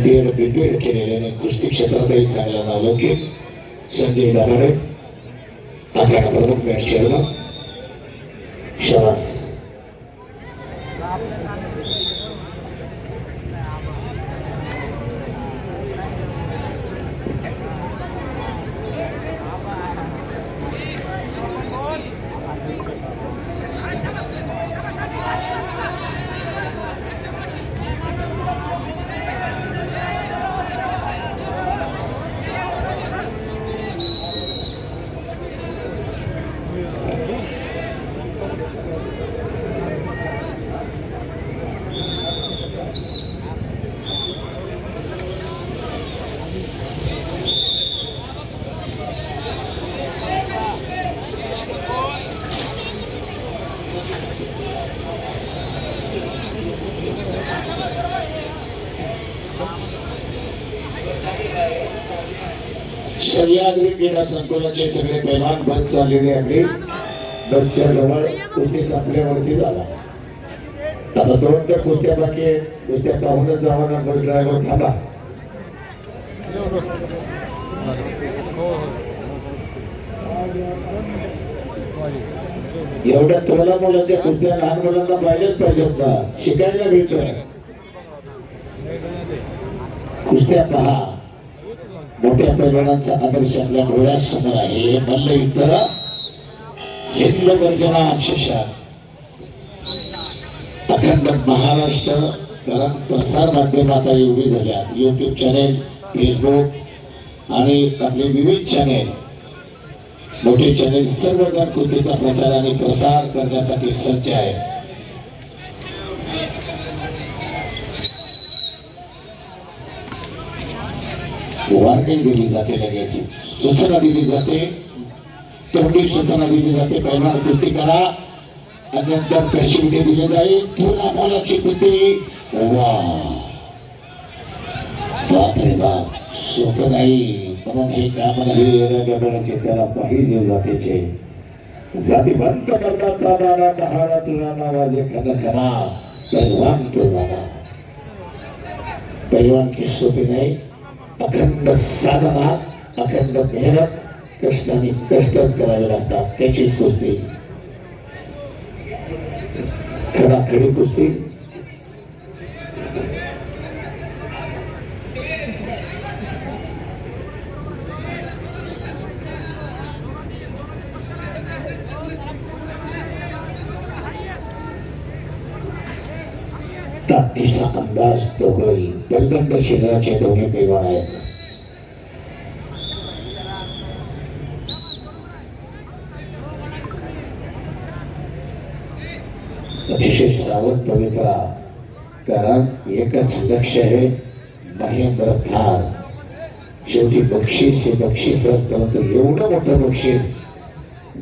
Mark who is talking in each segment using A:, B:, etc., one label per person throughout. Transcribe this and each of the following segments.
A: MPEd BPEd केलेले कुस्ती क्षेत्रातही चांगला नावलौकिक संजय दाभाडे आखाडा प्रमुख मॅच खेळला शाबास. सह्याद्री क्रीडा संकुलाचे सगळे पैलवान बस चाललेले आपले बसच्या जवळ कुस्ती संपल्यावरती झाला. आता 2 त्या कुस्त्या बाकी आहेत. कुस्त्या पाहूनच जावा ना बस ड्रायव्हर थांबा. एवढ्या तोला मुलांच्या कुस्त्या लहान मुलांना पाहिजेच पाहिजेत ना, शिकायला भेटत. कुस्त्या पहा. मोठ्या पैलवानांचा आदर्श आपल्या डोळ्यासमोर आहे. मल्लयुद्ध हिंद गर्जना अक्षरशः अखंड महाराष्ट्र कारण प्रसार माध्यमात एवढी झाल्या. यूट्यूब चॅनेल, फेसबुक आणि आपले विविध चॅनेल, मोठे चॅनेल सर्वजण कुस्तीचा प्रचार आणि प्रसार करण्यासाठी सज्ज आहे. वार्निंग दिली जाते, लगेच सूचना दिली जाते, तोंडी सूचना दिली जाते. पैलवान कुस्ती करा आणि नंतर प्रशिक्षण दिले जाईल. तुला मोलाची कुस्ती. बापरे बाप, सोपं नाही. म्हणून हे काम नाही. रंगबळाचे त्याला पाहिजे जातीचे जातीवंत करण्याचा नारा महारा तुला नावाजे खना पैलवान तो जाणार. पैलवान की सोपी नाही. अखंड साधना, अखंड मेहनत, कष्टाने कष्टच करावे लागतात. त्याचीच कुस्ती खडाखडी कुस्ती. ताकदीचा अंदाज तो होईल. बलदंड शरीराचे दोन्ही पैलवान आहेत. अतिशय सावध पवित्रा, कारण एकच लक्ष आहे महेंद्र थार. शेवटी बक्षीस हे बक्षीसच, परंतु एवढं मोठं बक्षीस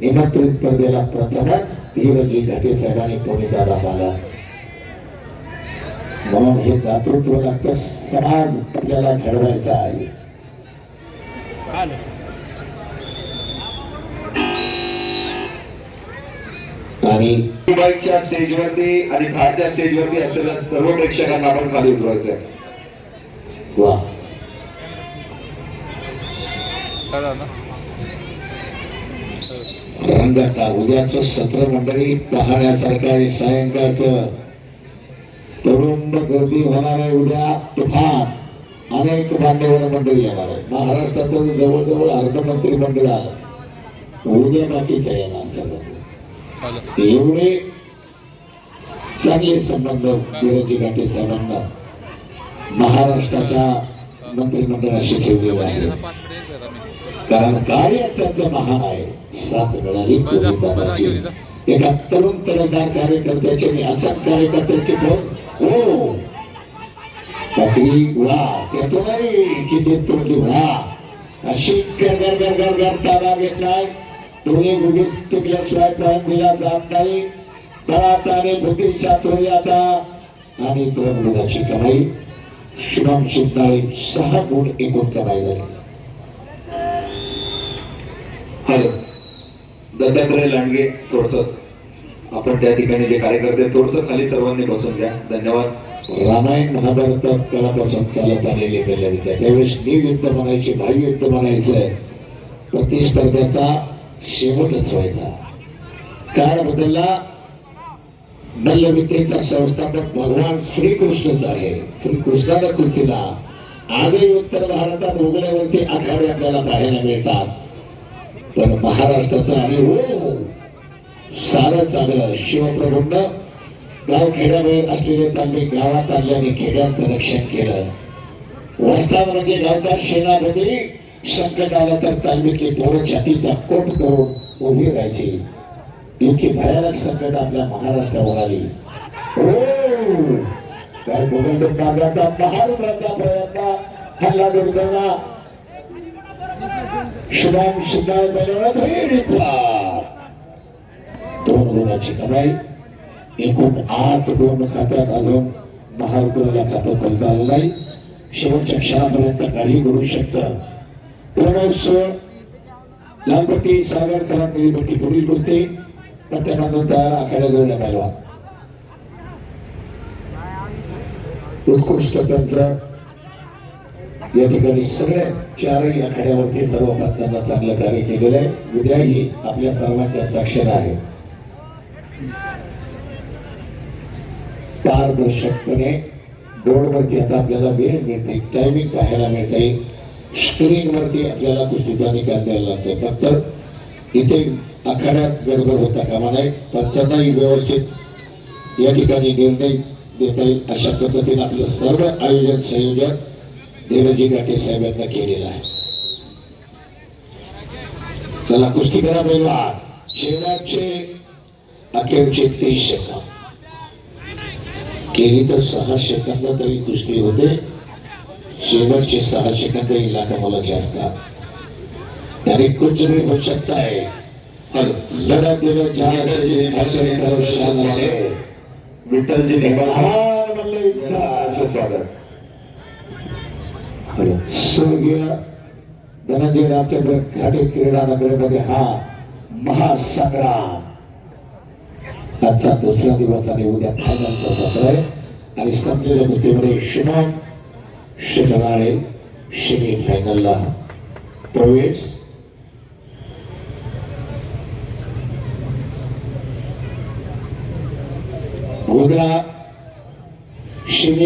A: निमंत्रित स्पर्धेला प्रथमच धीरजी घाटे साहेबांनी कोणीदादा पाला. म्हणून हे दातृत्व लागतं. समाज आपल्याला घडवायचा आहे. आणि
B: बाईकच्या स्टेजवरती आणि थारच्या स्टेजवरती असलेल्या सर्व प्रेक्षकांना आपण खाली उतरवायचं आहे.
A: वा, रंगाता उद्याचं सत्र मंडळी पाहण्यासारखं आहे. सायंकाळचं तरुण गर्दी होणार आहे. उद्या तुफान अनेक मान्यवर मंडळी येणार आहे. महाराष्ट्रातून जवळजवळ अर्धमंत्री मंडळ उद्या बाकीच येणार. सगळं एवढे चांगले संबंध धीरजी घाटे साहेबांना महाराष्ट्राच्या मंत्रिमंडळाशी ठेवलेले आहे. कारण कार्य त्यांचं महान आहे. साथ मिळाली कोणीदादाची. एका तरुण तरुणदार कार्यकर्त्याचे आणि असंख्य कार्यकर्त्याचे फोन. हो पाटील वा, त्यातो नाही किती तोंडी वा. अशी गरगर ताबा घेतलाय. दोन्ही गुढीस टिकल्याशिवाय प्राण दिला जात नाही. बळाचा आणि बुद्धीच्या तोऱ्याचा आणि 2 गुणाची कमाई. शुभम शिवताळे 6 गुण एकूण कमाई झाली.
B: हॅलो दत्तात्रय लांडगे, थोडस आपण त्या ठिकाणी जे कार्यकर्ते थोडस खाली सर्वांनी बसून घ्या. धन्यवाद.
A: रामायण महाभारतात काळापासून चालत आलेली मल्लविद्या. त्यावेळेस युद्ध म्हणायचे, भाईयुद्ध म्हणायचंय, पण ती स्पर्धेचा शेवटच व्हायचा. काळ बदलला. मल्लविद्येचा संस्थापक भगवान श्रीकृष्णच आहे. श्रीकृष्णाच्या कृतीला आजही उत्तर भारतात उघड्यावरती आखाडे आपल्याला पाहायला मिळतात. पण महाराष्ट्राचं आणि हो सारं चांगलं शिवप्रभूंना गाव खेड्यावर असलेले तालमी गावात आणल्याने खेड्याचं रक्षण केलं. वस्ताद म्हणजे गावचा सेनापती. संकट आलं तर तालमीतली पोरं छातीचा कोट करून उभी राहायची. इतकी भयानक संकट आपल्या महाराष्ट्रावर आली. हो काय गोविंद काव्याचा महारुद्राचा प्रयत्न हल्ला दुर्गवला. शुभम सिद्धार्थ बनवला दोन गुणाची कमाई. एकूण 8 गुण खात्यात अजून महारुद्राला खातं खोलता आलं नाही. शेवटच्या क्षणापर्यंत काही घडू शकतं. प्रणव लालपट्टी सागर करांपट्टी पुढील कुस्ती पट्ट्यामधून तयार आखाड्या जोडण्यात आला. उत्कृष्ट त्यांचं या ठिकाणी सगळ्या 4ही आखाड्यावरती सर्व पंचांना चांगलं कार्य केलेलं आहे. उद्याही आपल्या सर्वांच्या साक्षर आहे. पारदर्शकपणे बोर्डवरती आता आपल्याला वेळ मिळते, टायमिंग पाहायला मिळते. स्क्रीनवरती आपल्याला कुस्तीचा निकाल द्यायला लागतो. फक्त इथे आखाड्यात गडबड होता कामा नये. पंचांनाही व्यवस्थित या ठिकाणी निर्णय देता येईल अशा पद्धतीने आपलं सर्व आयोजन संयोजन देवजी घाटे साहेबांना केलेलं आहे. चला कुस्ती करा पहिला. शेवटचे अखेरचे 30 सेकंद केली तर 6 सेकंद तरी कुस्ती होते. शेवटचे 6 सेकंद इलाका मोलाचे असतात आणि कुछ भी हो सकता है. और लढत दिलं जहां से भाषण तरफ शान से
B: विठ्ठलजी
A: महान मल्लयुद्ध
B: स्वागत.
A: स्वर्गीय धनंजय रामचंद्र घाटे क्रीडा नगरमध्ये हा महासंग्राम आजचा दुसरा दिवस आणि उद्या फायनलचा सत्र आहे. आणि संपलेल्या कुस्तीमध्ये शुभम शेतराळे सेमी फायनलला प्रवेश. उद्या सेमी